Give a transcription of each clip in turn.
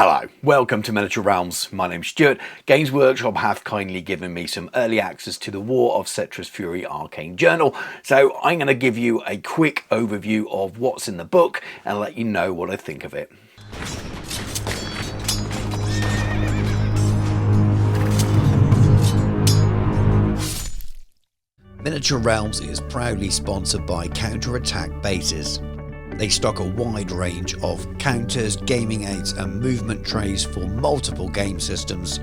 Hello, welcome to Miniature Realms. My name's Stuart. Games Workshop have kindly given me some early access to the War of Settra's Fury Arcane Journal, so I'm going to give you a quick overview of what's in the book and let you know what I think of it. Miniature Realms is proudly sponsored by Counter-Attack Bases. They stock a wide range of counters, gaming aids and movement trays for multiple game systems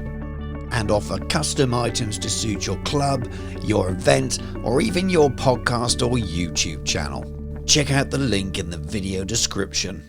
and offer custom items to suit your club, your event or even your podcast or YouTube channel. Check out the link in the video description.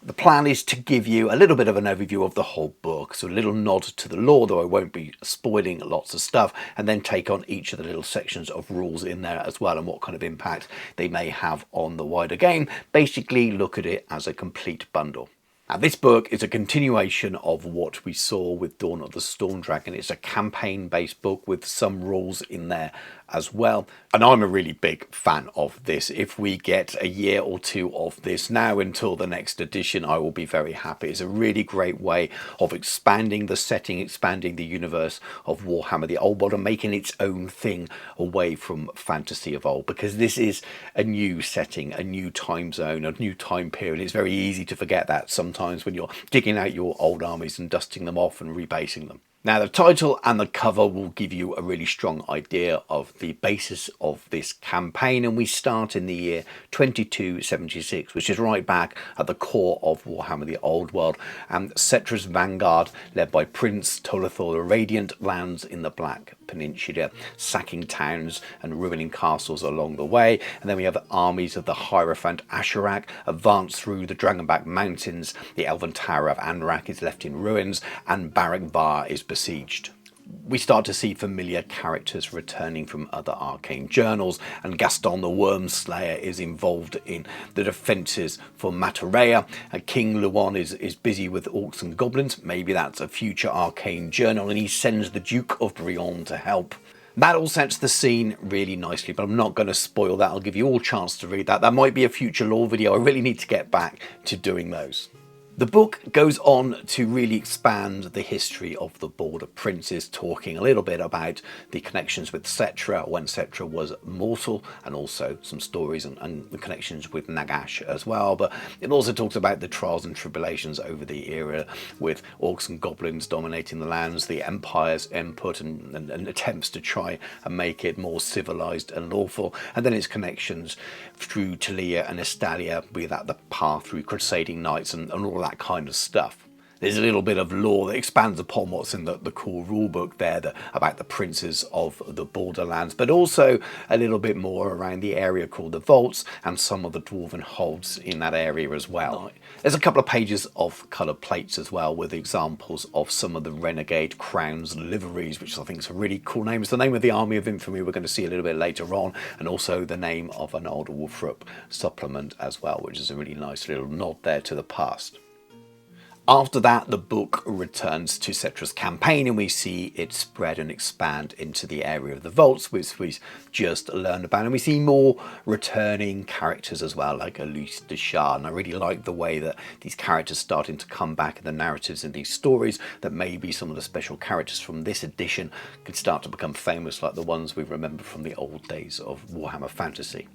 The plan is to give you a little bit of an overview of the whole book, so a little nod to the lore, though I won't be spoiling lots of stuff, and then take on each of the little sections of rules in there as well and what kind of impact they may have on the wider game. Basically look at it as a complete bundle. Now, this book is a continuation of what we saw with Dawn of the Storm Dragon. It's a campaign-based book with some rules in there as well. And I'm a really big fan of this. If we get a year or two of this now until the next edition, I will be very happy. It's a really great way of expanding the setting, expanding the universe of Warhammer, the old world, and making its own thing away from fantasy of old, because this is a new setting, a new time zone, a new time period. It's very easy to forget that sometimes when you're digging out your old armies and dusting them off and rebasing them. Now, the title and the cover will give you a really strong idea of the basis of this campaign, and we start in the year 2276, which is right back at the core of Warhammer the Old World, and Settra's vanguard, led by Prince Tolathor the Radiant, lands in the Black Peninsula, sacking towns and ruining castles along the way. And then we have the armies of the Hierophant Asherak advance through the Dragonback Mountains. The Elven Tower of Anrak is left in ruins, and Barak Var is besieged. We start to see familiar characters returning from other Arcane Journals, and Gaston the Worm Slayer is involved in the defences for Matarea. King Luon is busy with orcs and goblins. Maybe that's a future Arcane Journal, and he sends the Duke of Brion to help. That all sets the scene really nicely, but I'm not going to spoil that. I'll give you all a chance to read that. That might be a future lore video. I really need to get back to doing those. The book goes on to really expand the history of the Border Princes, talking a little bit about the connections with Settra when Settra was mortal, and also some stories and the connections with Nagash as well. But it also talks about the trials and tribulations over the era with orcs and goblins dominating the lands, the Empire's input and attempts to try and make it more civilized and lawful, and then its connections through Talia and Estalia, be that the path through crusading knights and all that kind of stuff. There's a little bit of lore that expands upon what's in the core rulebook there about the princes of the borderlands, but also a little bit more around the area called the Vaults and some of the dwarven holds in that area as well. There's a couple of pages of coloured plates as well with examples of some of the Renegade Crowns liveries, which I think is a really cool name. It's the name of the Army of Infamy we're going to see a little bit later on, and also the name of an old Wolfrup supplement as well, which is a really nice little nod there to the past. After that, the book returns to Settra's campaign, and we see it spread and expand into the area of the Vaults, which we've just learned about. And we see more returning characters as well, like Elise de Shah. And I really like the way that these characters starting to come back in the narratives in these stories, that maybe some of the special characters from this edition could start to become famous, like the ones we remember from the old days of Warhammer Fantasy.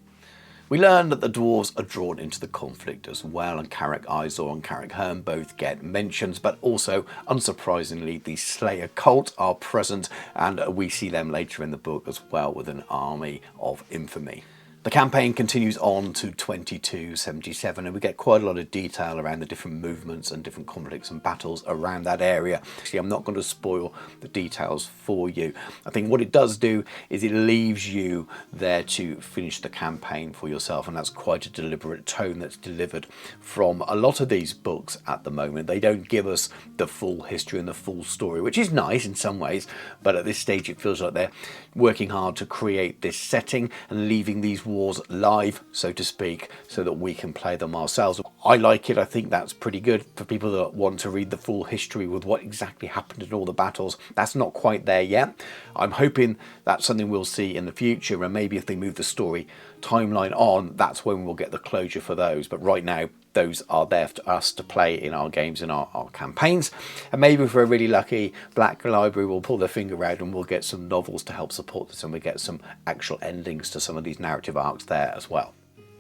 We learn that the dwarves are drawn into the conflict as well, and Carrick Izor and Carrick Hearn both get mentions, but also, unsurprisingly, the Slayer cult are present, and we see them later in the book as well with an army of infamy. The campaign continues on to 2277, and we get quite a lot of detail around the different movements and different conflicts and battles around that area. Actually, I'm not going to spoil the details for you. I think what it does do is it leaves you there to finish the campaign for yourself, and that's quite a deliberate tone that's delivered from a lot of these books at the moment. They don't give us the full history and the full story, which is nice in some ways, but at this stage it feels like they're working hard to create this setting and leaving these wars live, so to speak, so that we can play them ourselves. I like it. I think that's pretty good for people that want to read the full history with what exactly happened in all the battles. That's not quite there yet. I'm hoping that's something we'll see in the future, and maybe if they move the story timeline on, that's when we'll get the closure for those. But right now, those are there for us to play in our games, in our campaigns. And maybe if we're really lucky, Black Library will pull their finger out and we'll get some novels to help support this, and we get some actual endings to some of these narrative arcs there as well.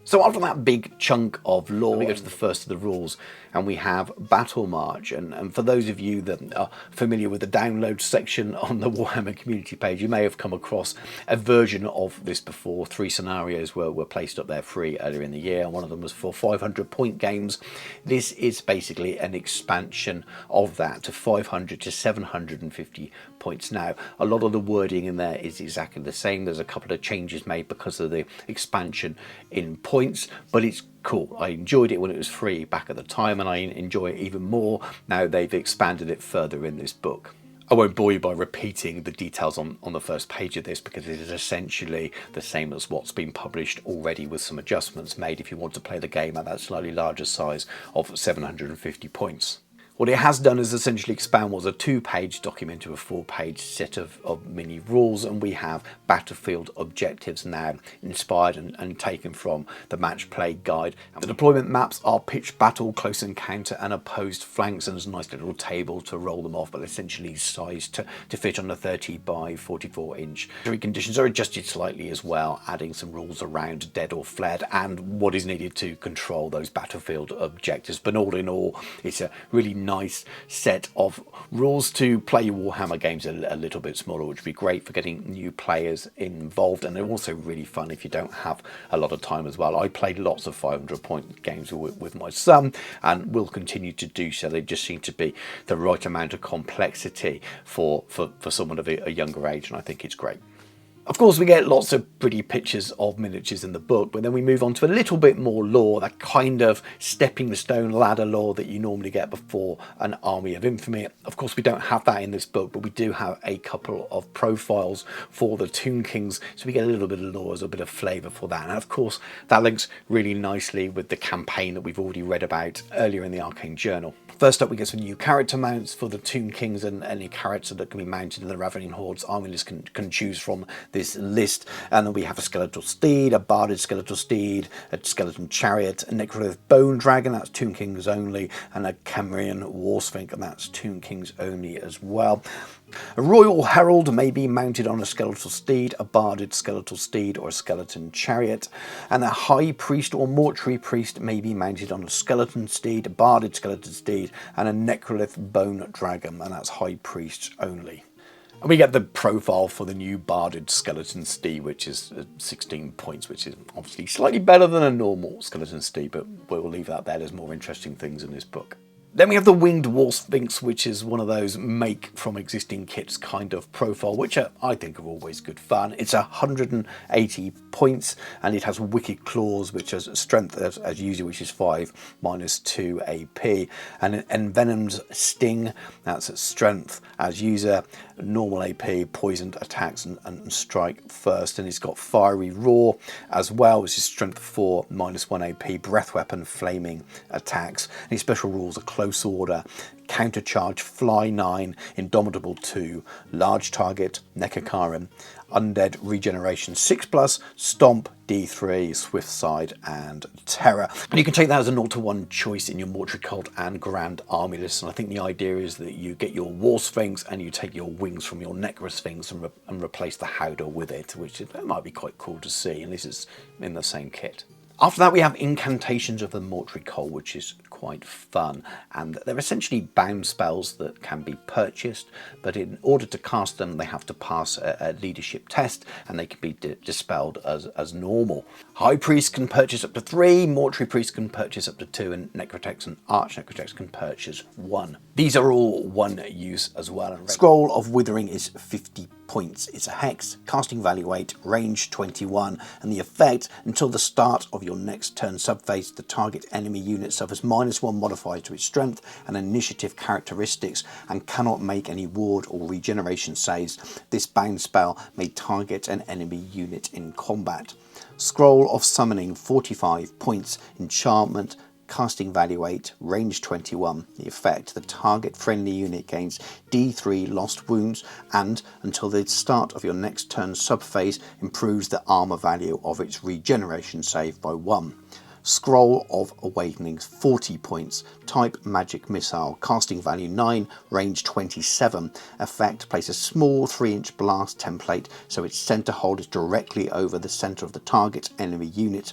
So after that big chunk of lore, we go to the first of the rules, and we have Battle March. And for those of you that are familiar with the download section on the Warhammer community page, you may have come across a version of this before. 3 scenarios were placed up there free earlier in the year, and one of them was for 500 point games. This is basically an expansion of that to 500 to 750 points. Now, a lot of the wording in there is exactly the same. There's a couple of changes made because of the expansion in points, but it's cool. I enjoyed it when it was free back at the time, and I enjoy it even more now they've expanded it further in this book. I won't bore you by repeating the details on the first page of this, because it is essentially the same as what's been published already, with some adjustments made if you want to play the game at that slightly larger size of 750 points. What it has done is essentially expand what was a 2-page document to a 4-page set of mini rules, and we have battlefield objectives now inspired and taken from the match play guide. The deployment maps are pitched battle, close encounter and opposed flanks, and there's a nice little table to roll them off, but essentially sized to fit on a 30 by 44 inch. The conditions are adjusted slightly as well, adding some rules around dead or fled and what is needed to control those battlefield objectives. But all in all, it's a really nice set of rules to play your Warhammer games a little bit smaller, which would be great for getting new players involved, and they're also really fun if you don't have a lot of time as well. I played lots of 500 point games with my son, and will continue to do so. They just seem to be the right amount of complexity for someone of a younger age, and I think it's great. Of course, we get lots of pretty pictures of miniatures in the book, but then we move on to a little bit more lore, that kind of stepping stone ladder lore that you normally get before an Army of Infamy. Of course, we don't have that in this book, but we do have a couple of profiles for the Tomb Kings, so we get a little bit of lore as a bit of flavour for that. And of course, that links really nicely with the campaign that we've already read about earlier in the Arcane Journal. First up, we get some new character mounts for the Tomb Kings, and any character that can be mounted in the Ravening Horde's army list can choose from this list. And then we have a skeletal steed, a barded skeletal steed, a skeleton chariot, a necrolith bone dragon, that's Tomb Kings only, and a Cambrian war sphinx, and that's Tomb Kings only as well. A royal herald may be mounted on a skeletal steed, a barded skeletal steed, or a skeleton chariot, and a high priest or mortuary priest may be mounted on a skeleton steed, a barded skeleton steed, and a necrolith bone dragon, and that's high priests only. And we get the profile for the new barded skeleton steed, which is 16 points, which is obviously slightly better than a normal skeleton steed, but we'll leave that there. There's more interesting things in this book. Then we have the Winged War Sphinx, which is one of those make from existing kits kind of profile, which I think are always good fun. It's 180 points, and it has Wicked Claws, which has strength as usual, which is 5 minus 2 AP, and an Envenomed Sting, that's strength as user, normal AP, poisoned attacks and strike first, and it's got Fiery Roar as well, which is strength 4 minus 1 AP, breath weapon, flaming attacks. Any special rules are Close Order, Countercharge, Fly 9, Indomitable 2, Large Target, Nekakarim, Undead Regeneration 6+, Stomp, D3, Swift Side, and Terror. And you can take that as a 0-1 choice in your Mortuary Cult and Grand Army list. And I think the idea is that you get your War Sphinx and you take your wings from your Necro Sphinx and replace the Howdah with it, which might be quite cool to see. And this is in the same kit. After that, we have Incantations of the Mortuary Cult, which is quite fun, and they're essentially bound spells that can be purchased, but in order to cast them they have to pass a leadership test, and they can be dispelled as normal. High Priest can purchase up to 3, Mortuary Priest can purchase up to 2, and Necrotex and Arch Necrotex can purchase 1. These are all one use as well. Scroll of Withering is 50 points. It's a hex, casting value 8, range 21, and the effect: until the start of your next turn subphase, the target enemy unit suffers -1 modifier to its strength and initiative characteristics and cannot make any ward or regeneration saves. This bound spell may target an enemy unit in combat. Scroll of Summoning, 45 points, enchantment, casting value 8, range 21. The effect: the target friendly unit gains D3 lost wounds and, until the start of your next turn subphase, improves the armor value of its regeneration save by 1. Scroll of Awakenings, 40 points. Type Magic Missile, casting value 9, range 27. Effect, place a small 3-inch blast template so its center hold is directly over the center of the target enemy unit.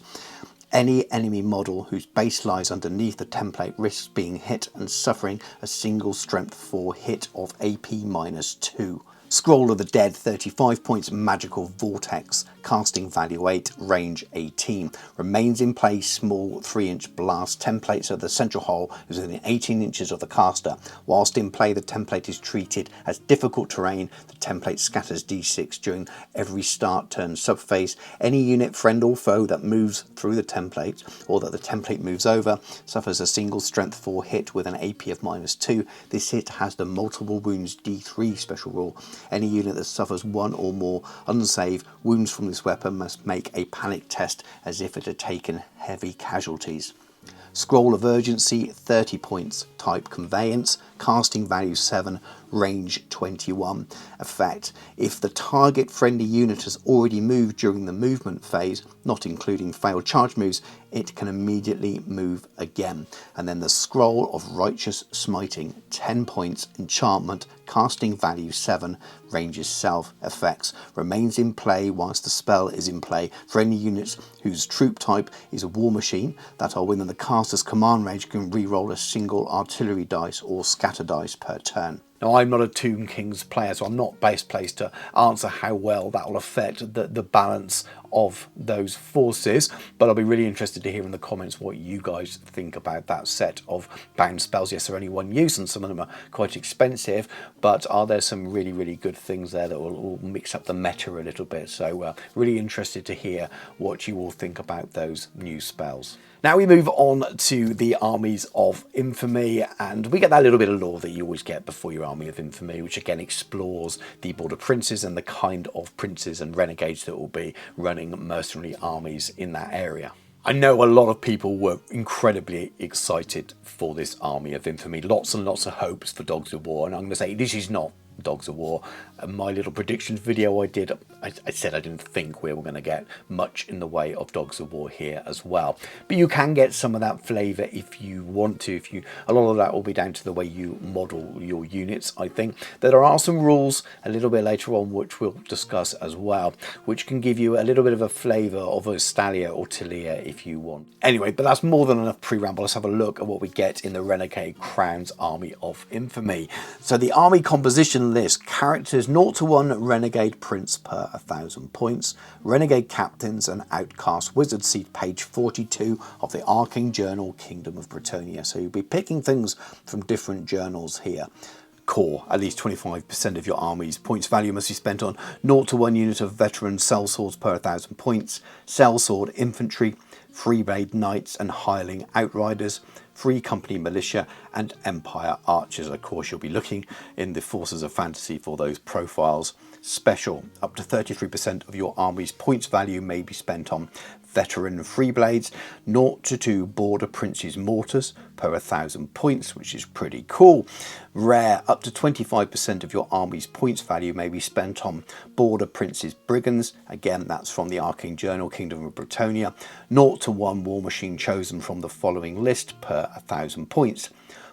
Any enemy model whose base lies underneath the template risks being hit and suffering a single strength 4 hit of AP -2. Scroll of the Dead, 35 points. Magical Vortex, casting value 8, range 18. Remains in play, small 3-inch blast template so the central hole is within 18 inches of the caster. Whilst in play, the template is treated as difficult terrain. The template scatters d6 during every start turn subphase. Any unit, friend or foe, that moves through the template or that the template moves over suffers a single strength 4 hit with an AP of -2. This hit has the multiple wounds d3 special rule. Any unit that suffers one or more unsaved wounds from this weapon must make a panic test as if it had taken heavy casualties. Scroll of Urgency, 30 points. Type Conveyance, casting value 7, range 21. Effect, if the target friendly unit has already moved during the movement phase, not including failed charge moves, it can immediately move again. And then the Scroll of Righteous Smiting, 10 points. Enchantment, casting value 7, range self. Effects, remains in play whilst the spell is in play for any units whose troop type is a war machine that are within the caster's command range can re-roll a single artillery dice or scatter dice per turn. Now, I'm not a Tomb Kings player, so I'm not best placed to answer how well that will affect the balance of those forces, but I'll be really interested to hear in the comments what you guys think about that set of bound spells. Yes, they're only one use and some of them are quite expensive, but are there some really, really good things there that will mix up the meta a little bit? So really interested to hear what you all think about those new spells. Now we move on to the Armies of Infamy, and we get that little bit of lore that you always get before your Army of Infamy, which again explores the Border Princes and the kind of princes and renegades that will be running mercenary armies in that area. I know a lot of people were incredibly excited for this Army of Infamy. Lots and lots of hopes for Dogs of War, and I'm going to say this is not Dogs of War. My little predictions video I did, I said I didn't think we were going to get much in the way of Dogs of War here as well. But you can get some of that flavour if you want to. A lot of that will be down to the way you model your units, I think. There are some rules a little bit later on which we'll discuss as well, which can give you a little bit of a flavour of a Stalia or Talia if you want. Anyway, but that's more than enough pre-ramble. Let's have a look at what we get in the Renegade Crowns Army of Infamy. So the army composition list: characters 0 to 1 Renegade Prince per 1,000 points, Renegade Captains and Outcast Wizard. See page 42 of the Arcane Journal, Kingdom of Bretonnia. So you'll be picking things from different journals here. Core, at least 25% of your army's points value must be spent on 0 to 1 unit of veteran sellswords per 1,000 points, sellsword infantry, freeblade knights and hireling outriders, free company militia and empire archers. Of course, you'll be looking in the Forces of Fantasy for those profiles. Special, up to 33% of your army's points value may be spent on veteran freeblades, 0 to 2 Border Princes mortars per 1,000 points, which is pretty cool. Rare, up to 25% of your army's points value may be spent on Border Princes brigands. Again, that's from the Arcane Journal, Kingdom of Bretonnia. 0 to 1 war machine chosen from the following list per 1,000 points.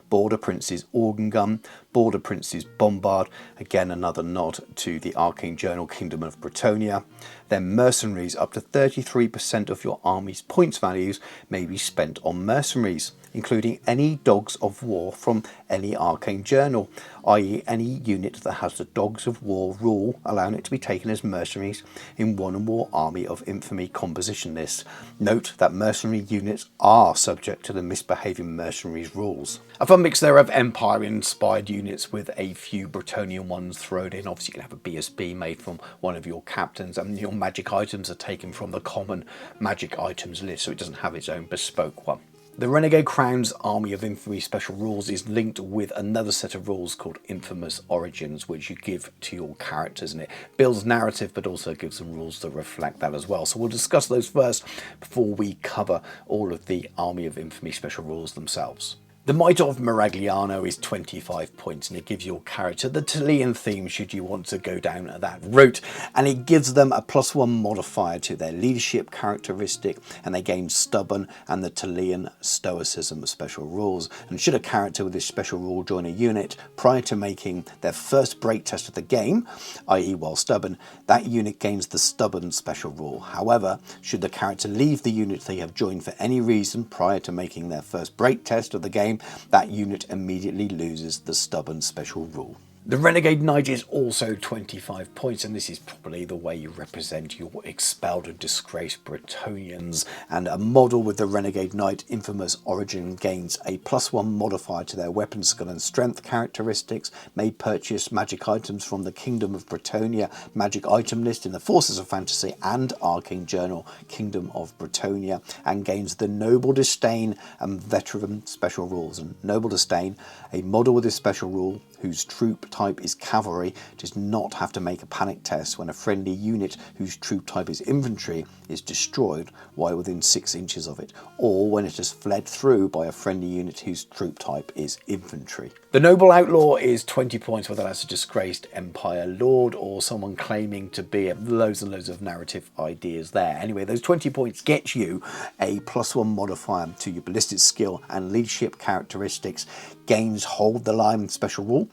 Border Princes organ gun, Border Princes bombard, again another nod to the Arcane Journal, Kingdom of Bretonnia. Then mercenaries, up to 33% of your army's points values may be spent on mercenaries, including any dogs of war from any Arcane Journal, i.e. any unit that has the Dogs of War rule, allowing it to be taken as mercenaries in one or more Army of Infamy composition lists. Note that mercenary units are subject to the Misbehaving Mercenaries rules. A fun mix there of Empire-inspired units with a few Bretonnian ones thrown in. Obviously you can have a BSB made from one of your captains, and your magic items are taken from the common magic items list, so it doesn't have its own bespoke one. The Renegade Crowns Army of Infamy special rules is linked with another set of rules called Infamous Origins, which you give to your characters, and it builds narrative but also gives them rules to reflect that as well. So we'll discuss those first before we cover all of the Army of Infamy special rules themselves. The Might of Miragliano is 25 points, and it gives your character the Talian theme should you want to go down that route, and it gives them a +1 modifier to their leadership characteristic, and they gain Stubborn and the Talian Stoicism special rules. And should a character with this special rule join a unit prior to making their first break test of the game, i.e. while stubborn, that unit gains the Stubborn special rule. However, should the character leave the unit they have joined for any reason prior to making their first break test of the game, that unit immediately loses the Stubborn special rule. The Renegade Knight is also 25 points, and this is probably the way you represent your expelled and disgraced Bretonnians. And a model with the Renegade Knight Infamous Origin gains a +1 modifier to their weapon skill and strength characteristics, may purchase magic items from the Kingdom of Bretonnia magic item list in the Forces of Fantasy and Arcane Journal Kingdom of Bretonnia, and gains the Noble Disdain and Veteran special rules. And Noble Disdain, a model with this special rule whose troop type is cavalry, does not have to make a panic test when a friendly unit whose troop type is infantry is destroyed while within 6 inches of it, or when it has fled through by a friendly unit whose troop type is infantry. The Noble Outlaw is 20 points, whether that's a disgraced Empire Lord or someone claiming to be loads and loads of narrative ideas there. Anyway, those 20 points get you a +1 modifier to your ballistic skill and leadership characteristics, gains Hold the Line special rule,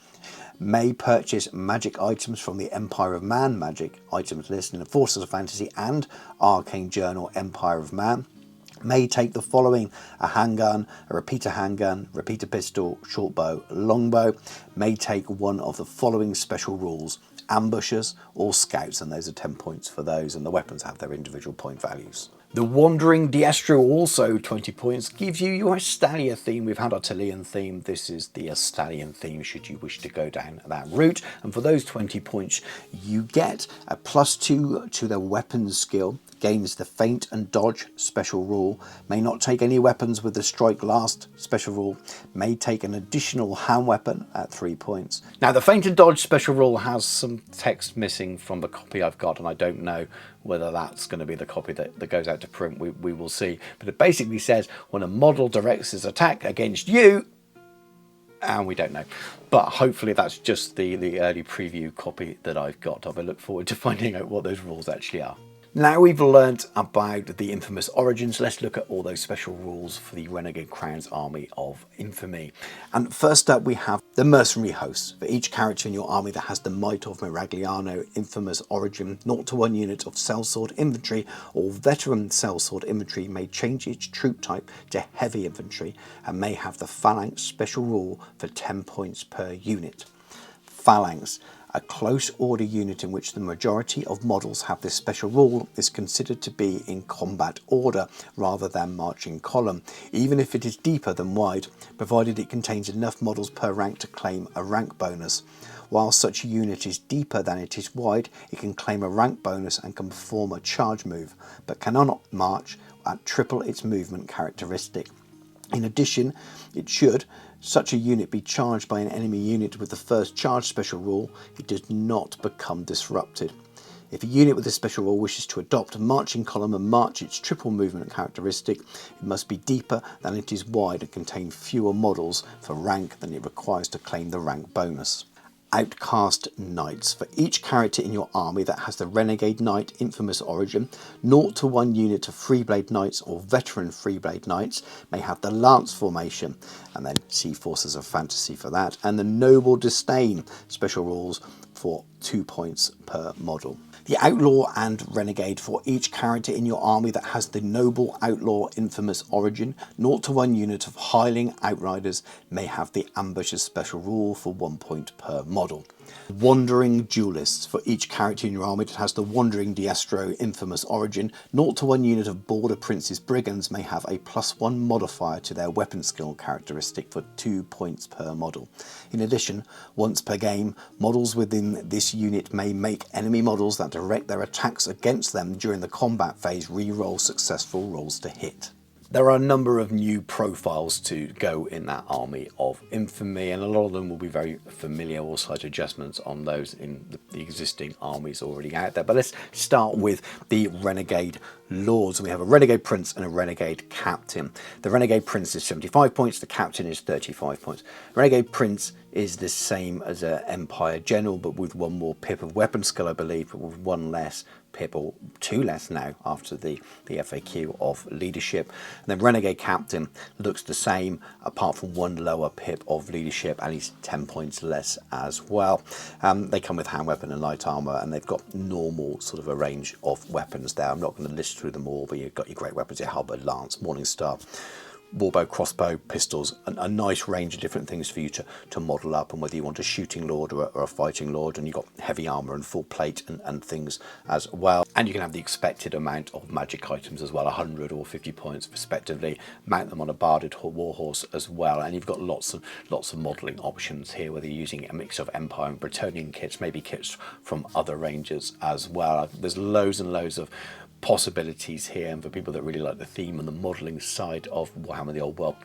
may purchase magic items from the Empire of Man magic items list in the Forces of Fantasy and Arcane Journal Empire of Man, may take the following: a handgun, a repeater handgun, repeater pistol, short bow, longbow, may take one of the following special rules: ambushers or scouts, and those are 10 points for those, and the weapons have their individual point values. The Wandering Diestro, also 20 points, gives you your Estalia theme. We've had our Talian theme. This is the Estalian theme should you wish to go down that route. And for those 20 points, you get a +2 to the weapons skill, gains the Feint and Dodge special rule, may not take any weapons with the Strike Last special rule, may take an additional hand weapon at 3 points. Now, the Feint and Dodge special rule has some text missing from the copy I've got, and I don't know whether that's going to be the copy that goes out to print. We will see. But it basically says when a model directs his attack against you, and we don't know. But hopefully that's just the early preview copy that I've got of. I look forward to finding out what those rules actually are. Now we've learnt about the infamous origins, let's look at all those special rules for the Renegade Crowns army of infamy. And first up we have the mercenary hosts. For each character in your army that has the Might of Miragliano infamous origin, 0-1 unit of sellsword infantry or veteran sellsword infantry may change its troop type to heavy infantry and may have the phalanx special rule for 10 points per unit. Phalanx, a close order unit in which the majority of models have this special rule, is considered to be in combat order rather than marching column, even if it is deeper than wide, provided it contains enough models per rank to claim a rank bonus. While such a unit is deeper than it is wide, it can claim a rank bonus and can perform a charge move, but cannot march at triple its movement characteristic. In addition, should such a unit be charged by an enemy unit with the first charge special rule, it does not become disrupted. If a unit with this special rule wishes to adopt a marching column and march its triple movement characteristic, it must be deeper than it is wide and contain fewer models for rank than it requires to claim the rank bonus. Outcast Knights. For each character in your army that has the Renegade Knight infamous origin, 0-1 unit of Freeblade Knights or veteran Freeblade Knights may have the Lance formation, and then see Forces of Fantasy for that, and the Noble Disdain special rules for 2 points per model. The Outlaw and Renegade. For each character in your army that has the Noble Outlaw infamous origin, 0-1 unit of Hireling Outriders may have the Ambushes special rule for 1 point per model. Wandering Duelists. For each character in your army that has the Wandering Diestro infamous origin, 0-1 unit of Border Prince's Brigands may have a +1 modifier to their weapon skill characteristic for 2 points per model. In addition, once per game, models within this unit may make enemy models that direct their attacks against them during the combat phase re-roll successful rolls to hit. There are a number of new profiles to go in that army of infamy, and a lot of them will be very familiar, or slight adjustments on those in the existing armies already out there. But let's start with the Renegade Lords. We have a Renegade Prince and a Renegade Captain. The Renegade Prince is 75 points, the Captain is 35 points. Renegade Prince is the same as an Empire General, but with one more pip of weapon skill, I believe, but with one less pip, or two less now after the FAQ of leadership. And then Renegade Captain looks the same apart from one lower pip of leadership, and he's 10 points less as well. They come with hand weapon and light armor, and they've got normal sort of a range of weapons there. I'm not going to list through them all, but you've got your great weapons, your halberd, lance, morning star, warbow, crossbow, pistols, a nice range of different things for you to model up, and whether you want a shooting lord or a fighting lord. And you've got heavy armor and full plate and things as well. And you can have the expected amount of magic items as well, 100 or 50 points respectively. Mount them on a barded warhorse as well, and you've got lots of modeling options here, whether you're using a mix of Empire and Bretonnian kits, maybe kits from other ranges as well. There's loads and loads of possibilities here, and for people that really like the theme and the modelling side of Warhammer the Old World,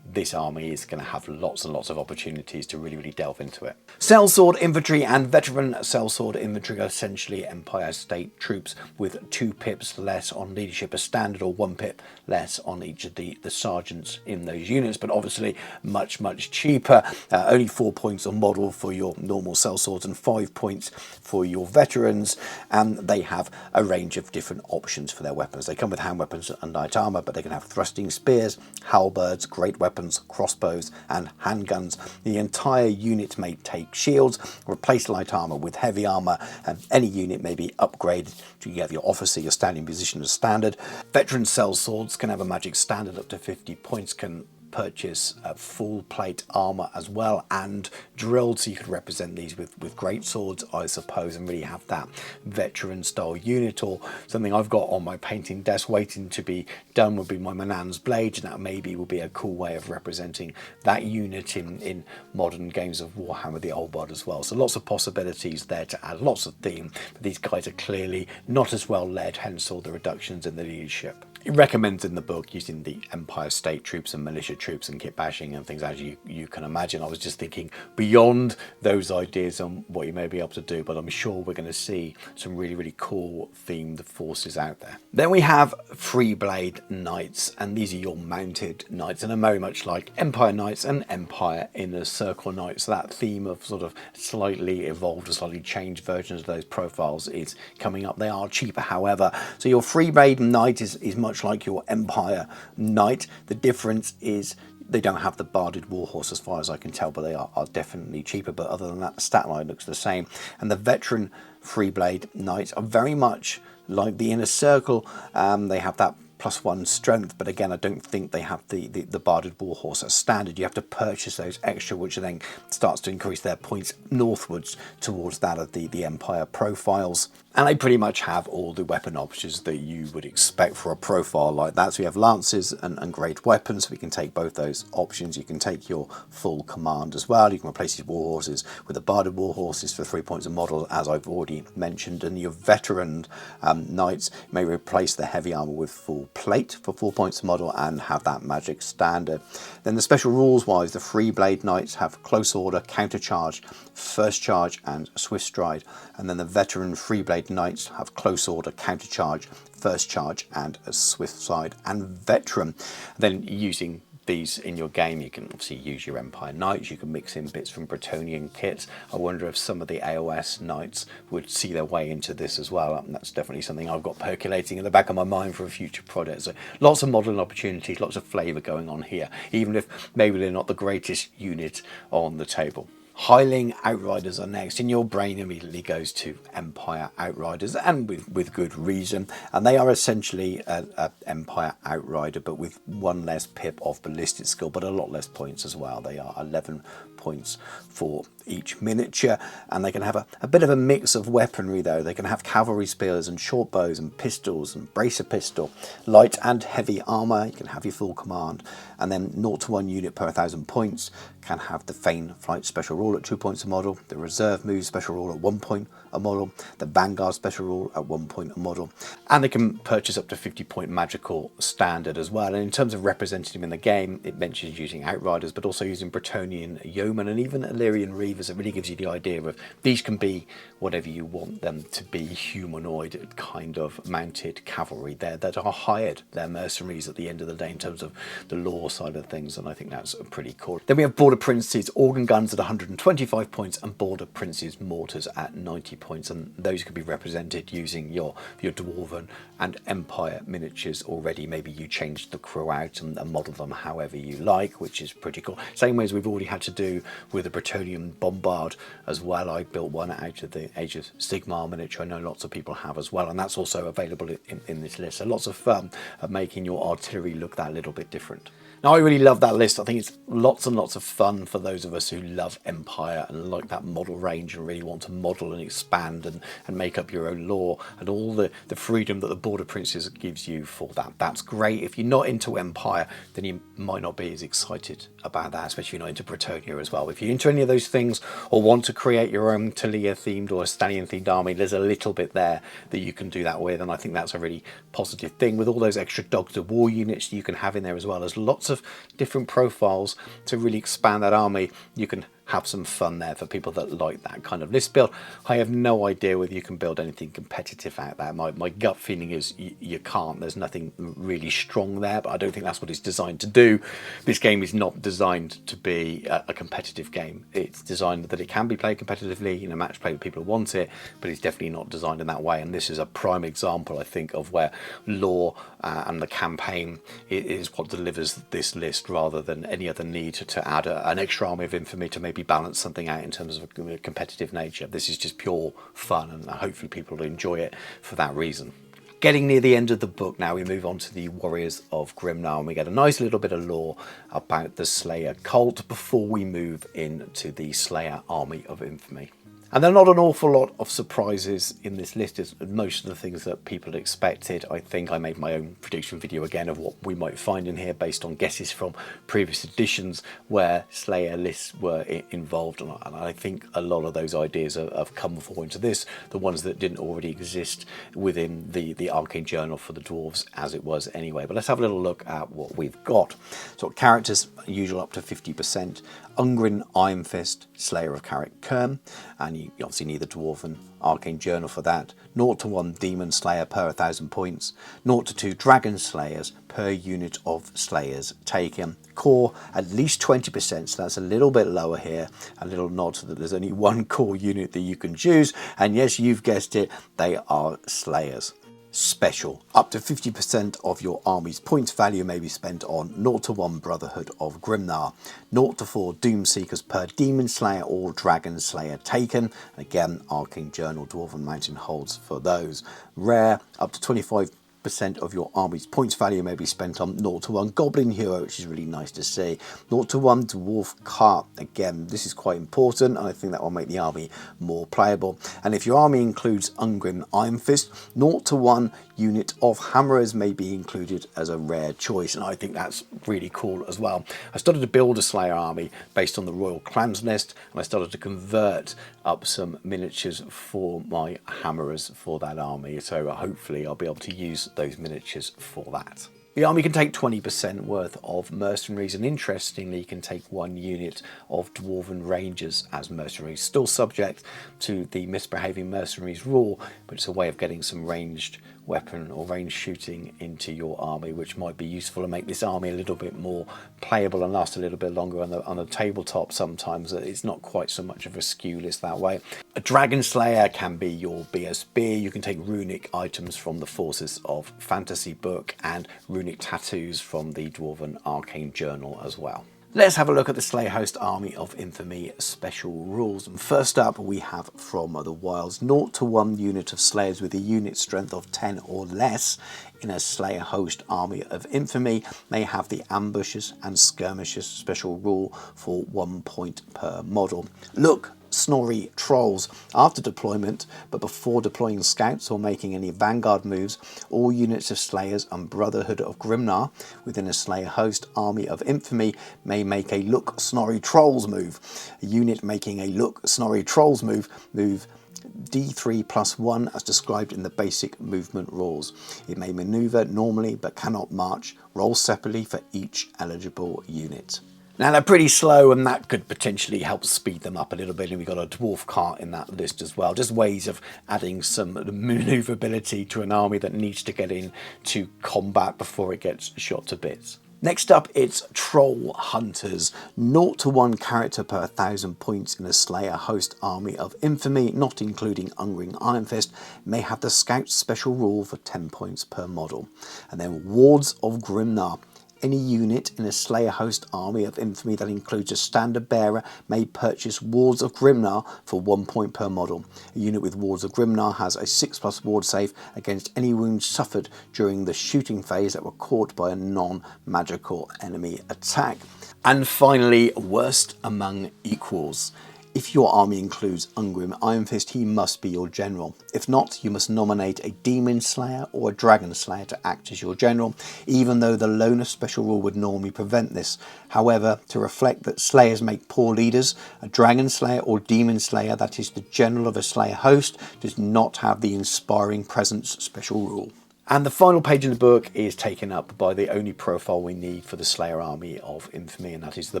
this army is going to have lots and lots of opportunities to really delve into it. Sellsword Infantry and Veteran Sellsword Infantry are essentially Empire State troops with 2 pips less on leadership as standard, or 1 pip less on each of the sergeants in those units, but obviously much cheaper. Only 4 points on model for your normal sellswords and 5 points for your veterans, and they have a range of different options for their weapons. They come with hand weapons and light armor, but they can have thrusting spears, halberds, great weapons, crossbows and handguns. The entire unit may take shields, replace light armor with heavy armor, and any unit may be upgraded to have your officer, your standing position as standard. Veteran sellswords can have a magic standard up to 50 points, can purchase full plate armor as well, and drilled, so you could represent these with great swords, I suppose, and really have that veteran style unit. Or something I've got on my painting desk waiting to be done would be my Manan's Blade, and that maybe will be a cool way of representing that unit in modern games of Warhammer the Old World as well. So lots of possibilities there to add lots of theme, but these guys are clearly not as well led, hence all the reductions in the leadership. It recommends in the book using the Empire State troops and militia troops and kit bashing and things, as you can imagine. I was just thinking beyond those ideas on what you may be able to do, but I'm sure we're going to see some really cool themed forces out there. Then we have Free Blade Knights, and these are your mounted knights, and are very much like Empire Knights and Empire Inner Circle Knights. So that theme of sort of slightly evolved or slightly changed versions of those profiles is coming up. They are cheaper, however. So your Free Blade Knight is much like your Empire Knight. The difference is they don't have the barded warhorse as far as I can tell, but they are definitely cheaper. But other than that, the stat line looks the same. And the veteran Free Blade Knights are very much like the Inner Circle. They have that +1 strength, but again, I don't think they have the barded warhorse as standard. You have to purchase those extra, which then starts to increase their points northwards towards that of the Empire profiles. And they pretty much have all the weapon options that you would expect for a profile like that. So you have lances and great weapons, so we can take both those options. You can take your full command as well. You can replace your warhorses with the barded warhorses for 3 points of model, as I've already mentioned. And your veteran knights may replace the heavy armor with full plate for 4 points of model and have that magic standard. Then the special rules wise, the Free Blade Knights have close order, counter charge, first charge and swift stride. And then the veteran Free Blade Knights have close order, counter charge, first charge and a swift stride and veteran. Then using these in your game, you can obviously use your Empire Knights, you can mix in bits from Bretonnian kits. I wonder if some of the AOS Knights would see their way into this as well, and that's definitely something I've got percolating in the back of my mind for a future project. So lots of modelling opportunities, lots of flavour going on here, even if maybe they're not the greatest unit on the table. Hireling Outriders are next, and your brain immediately goes to Empire Outriders, and with good reason. And they are essentially an Empire Outrider, but with 1 less pip of ballistic skill, but a lot less points as well. They are 11 points for each miniature, and they can have a bit of a mix of weaponry though. They can have cavalry spears and short bows and pistols and bracer pistol, light and heavy armor. You can have your full command, and then 0 to 1 unit per 1,000 points can have the Feign Flight Special rule at 2 points a model, the reserve move special rule at 1 point a model, the vanguard special rule at 1 point a model, and they can purchase up to 50-point magical standard as well. And in terms of representing them in the game, it mentions using outriders, but also using Bretonnian yeomen and even Illyrian reavers. It really gives you the idea of these can be whatever you want them to be, humanoid kind of mounted cavalry there that are hired. They're mercenaries at the end of the day in terms of the lore side of things, and I think that's pretty cool. Then we have Border Prince's organ guns at 125 points and Border Prince's mortars at 90 points, and those can be represented using your Dwarven and Empire miniatures already. Maybe you change the crew out and model them however you like, which is pretty cool. Same way as we've already had to do with the Bretonnian Bombard as well. I built one out of the Age of Sigmar miniature. I know lots of people have as well, and that's also available in this list. So lots of fun at making your artillery look that little bit different. Now, I really love that list. I think it's lots and lots of fun for those of us who love Empire and like that model range and really want to model and expand and make up your own lore and all the freedom that the Border Princes gives you for that. That's great. If you're not into Empire, then you might not be as excited about that, especially if you're not into Bretonnia as well. If you're into any of those things or want to create your own Talia themed or Estanian themed army, there's a little bit there that you can do that with, and I think that's a really positive thing. With all those extra Dogs of War units you can have in there as well as lots of different profiles to really expand that army, you can have some fun there for people that like that kind of list build. I have no idea whether you can build anything competitive out there. My gut feeling is you can't. There's nothing really strong there, but I don't think that's what it's designed to do. This game is not designed to be a competitive game. It's designed that it can be played competitively in a match play with people who want it, but it's definitely not designed in that way. And this is a prime example, I think, of where lore and the campaign is what delivers this list rather than any other need to add an extra army of infamy to maybe balance something out in terms of a competitive nature. This is just pure fun, and hopefully people will enjoy it for that reason. Getting near the end of the book now, we move on to the Warriors of Grimnar, and we get a nice little bit of lore about the Slayer cult before we move into the Slayer Army of Infamy. And there are not an awful lot of surprises in this list. It's most of the things that people had expected. I think I made my own prediction video again of what we might find in here based on guesses from previous editions where Slayer lists were involved. And I think a lot of those ideas have come forward into this, the ones that didn't already exist within the Arcane Journal for the Dwarves as it was anyway. But let's have a little look at what we've got. So characters, usual up to 50%. Ungrin Iron Fist, Slayer of Carrick Kerm, and you obviously need the Dwarven Arcane Journal for that. 0-1 Demon Slayer per 1,000 points. 0-2 Dragon Slayers per unit of Slayers taken. Core at least 20%, so that's a little bit lower here. A little nod that there's only one core unit that you can choose, and yes, you've guessed it, they are Slayers. Special. Up to 50% of your army's points value may be spent on 0-1 Brotherhood of Grimnar, 0-4 Doom Seekers per Demon Slayer or Dragon Slayer taken. Again, Arcane Journal Dwarven Mountain holds for those. Rare, up to 25% of your army's points value may be spent on 0-1 Goblin Hero, which is really nice to see. 0-1 Dwarf Cart. Again, this is quite important, and I think that will make the army more playable. And if your army includes Ungrim Iron Fist, 0-1 unit of Hammerers may be included as a rare choice, and I think that's really cool as well. I started to build a Slayer army based on the Royal Clan's Nest, and I started to convert up some miniatures for my Hammerers for that army, so hopefully I'll be able to use those miniatures for that. The army can take 20% worth of mercenaries, and interestingly, you can take 1 unit of Dwarven Rangers as mercenaries. Still subject to the misbehaving mercenaries rule, but it's a way of getting some ranged weapon or range shooting into your army, which might be useful and make this army a little bit more playable and last a little bit longer on a tabletop. Sometimes it's not quite so much of a skew list that way. A Dragon Slayer can be your BSB. You can take runic items from the Forces of Fantasy book and runic tattoos from the Dwarven Arcane Journal as well. Let's have a look at the Slayer Host Army of Infamy special rules. And first up, we have from the Wilds, 0-1 unit of Slayers with a unit strength of 10 or less in a Slayer Host Army of Infamy may have the Ambushes and Skirmishers special rule for 1 point per model. Look Snorri trolls. After deployment, but before deploying scouts or making any vanguard moves, all units of Slayers and Brotherhood of Grimnar within a Slayer host army of infamy may make a Look Snorri Trolls move. A unit making a Look Snorri Trolls move D3+1 as described in the basic movement rules. It may maneuver normally but cannot march. Roll separately for each eligible unit. Now they're pretty slow, and that could potentially help speed them up a little bit, and we've got a dwarf cart in that list as well. Just ways of adding some manoeuvrability to an army that needs to get into combat before it gets shot to bits. Next up, it's Troll Hunters. 0 to 1 character per 1,000 points in a Slayer host army of infamy, not including Ungrim Iron Fist, may have the Scout special rule for 10 points per model. And then Wards of Grimnar. Any unit in a Slayer host army of infamy that includes a standard bearer may purchase Wards of Grimnar for 1 point per model. A unit with Wards of Grimnar has a 6+ ward save against any wounds suffered during the shooting phase that were caught by a non-magical enemy attack. And finally, Worst Among Equals. If your army includes Ungrim Iron Fist, he must be your general. If not, you must nominate a Demon Slayer or a Dragon Slayer to act as your general, even though the loner special rule would normally prevent this. However, to reflect that Slayers make poor leaders, a Dragon Slayer or Demon Slayer that is the general of a Slayer host does not have the Inspiring Presence special rule. And the final page in the book is taken up by the only profile we need for the Slayer army of infamy, and that is the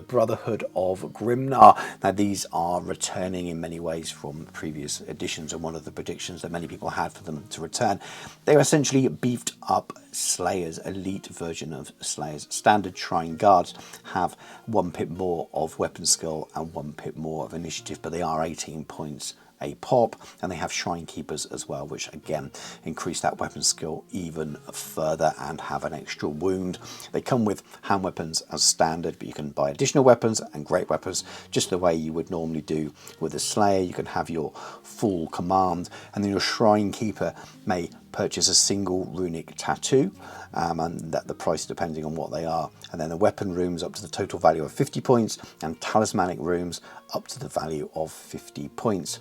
Brotherhood of Grimnar. Now these are returning in many ways from previous editions, and one of the predictions that many people had for them to return. They are essentially beefed up Slayers, elite version of Slayers. Standard Shrine Guards have 1 pip more of weapon skill and 1 pip more of initiative, but they are 18 points a pop, and they have Shrine Keepers as well, which again increase that weapon skill even further and have an extra wound. They come with hand weapons as standard, but you can buy additional weapons and great weapons just the way you would normally do with a Slayer. You can have your full command, and then your Shrine Keeper may purchase a single runic tattoo, and that the price depending on what they are, and then the weapon rooms up to the total value of 50 points and talismanic rooms up to the value of 50 points.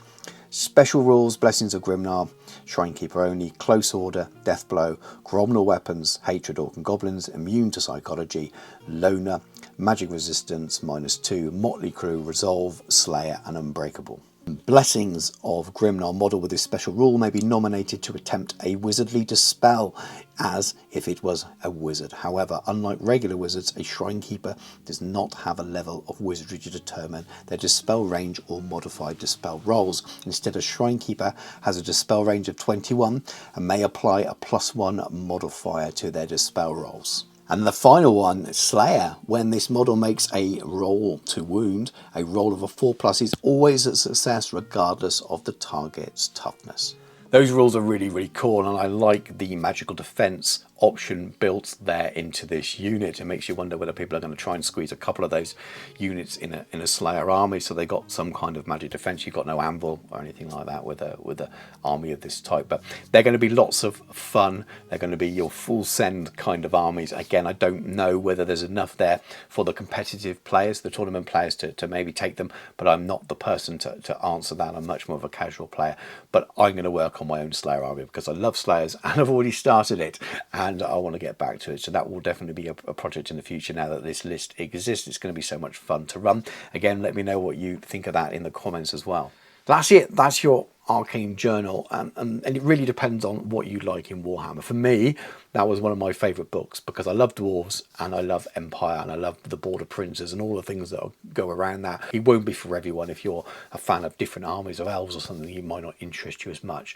Special rules: Blessings of Grimnar, Shrine Keeper only, Close Order, Death Blow, Gromnel weapons, Hatred Orc and Goblins, immune to psychology, Loner, Magic Resistance -2, Motley Crew, Resolve, Slayer and Unbreakable. Blessings of Grimnar model with this special rule may be nominated to attempt a wizardly dispel as if it was a wizard. However, unlike regular wizards, a Shrine Keeper does not have a level of wizardry to determine their dispel range or modified dispel rolls. Instead, a Shrine Keeper has a dispel range of 21 and may apply a +1 modifier to their dispel rolls. And the final one, Slayer. When this model makes a roll to wound, a roll of a 4+ is always a success regardless of the target's toughness. Those rules are really, really cool, and I like the magical defense option built there into this unit. It makes you wonder whether people are going to try and squeeze a couple of those units in a Slayer army, so they got some kind of magic defense. You've got no anvil or anything like that with a army of this type, but they're going to be lots of fun. They're going to be your full send kind of armies. Again, I don't know whether there's enough there for the competitive players, the tournament players, to maybe take them, but I'm not the person to answer that. I'm much more of a casual player, but I'm going to work on my own Slayer army because I love Slayers and I've already started it and I want to get back to it. So that will definitely be a project in the future now that this list exists. It's going to be so much fun to run. Again, let me know what you think of that in the comments as well. That's it. That's your Arcane Journal, and it really depends on what you like in Warhammer. For me, that was one of my favourite books because I love dwarves and I love Empire and I love the Border Princes and all the things that go around that. It won't be for everyone. If you're a fan of different armies of elves or something, it might not interest you as much.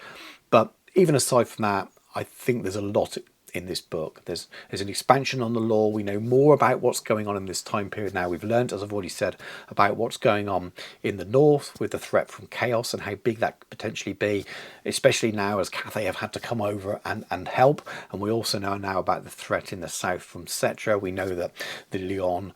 But even aside from that, I think there's a lot in this book. There's an expansion on the lore. We know more about what's going on in this time period now. We've learned, as I've already said, about what's going on in the north with the threat from chaos and how big that could potentially be, especially now as Cathay have had to come over and help. And we also know now about the threat in the south from Settra. We know that the Leon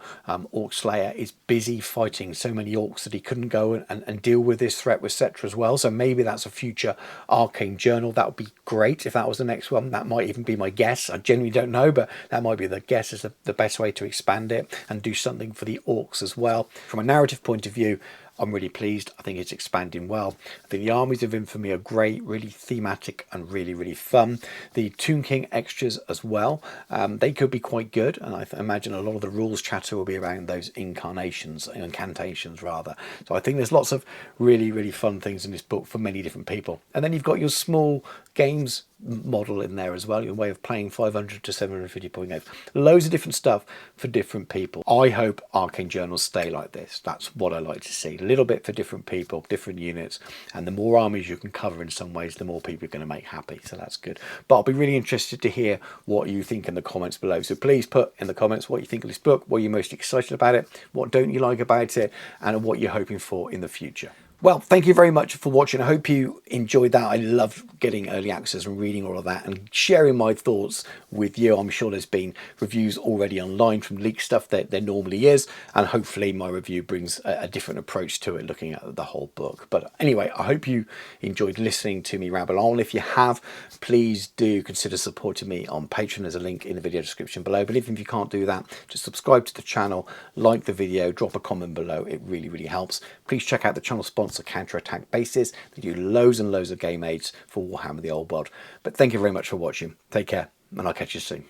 Orc Slayer is busy fighting so many orcs that he couldn't go and deal with this threat with Settra as well. So maybe that's a future Arcane Journal. That would be great if that was the next one. That might even be my guess. I genuinely don't know, but that might be the guess is the best way to expand it and do something for the orcs as well. From a narrative point of view, I'm really pleased. I think it's expanding well. I think the Armies of Infamy are great, really thematic and really, really fun. The Tomb King extras as well, they could be quite good, and I imagine a lot of the rules chatter will be around those incantations rather. So I think there's lots of really, really fun things in this book for many different people. And then you've got your small games model in there as well, your way of playing 500 to 750 point games. Loads of different stuff for different people. I hope Arcane Journals stay like this. That's what I like to see. A little bit for different people, different units, and the more armies you can cover in some ways, the more people are going to make happy. So that's good. But I'll be really interested to hear what you think in the comments below. So please put in the comments what you think of this book, what you're most excited about it, what don't you like about it, and what you're hoping for in the future. Well, thank you very much for watching. I hope you enjoyed that. I love getting early access and reading all of that and sharing my thoughts with you. I'm sure there's been reviews already online from leaked stuff that there normally is, and hopefully my review brings a different approach to it, looking at the whole book. But anyway, I hope you enjoyed listening to me ramble on. If you have, please do consider supporting me on Patreon. There's a link in the video description below. But even if you can't do that, just subscribe to the channel, like the video, drop a comment below. It really, really helps. Please check out the channel sponsor, Counterattack Bases. They do loads and loads of game aids for Warhammer the Old World. But thank you very much for watching. Take care, and I'll catch you soon.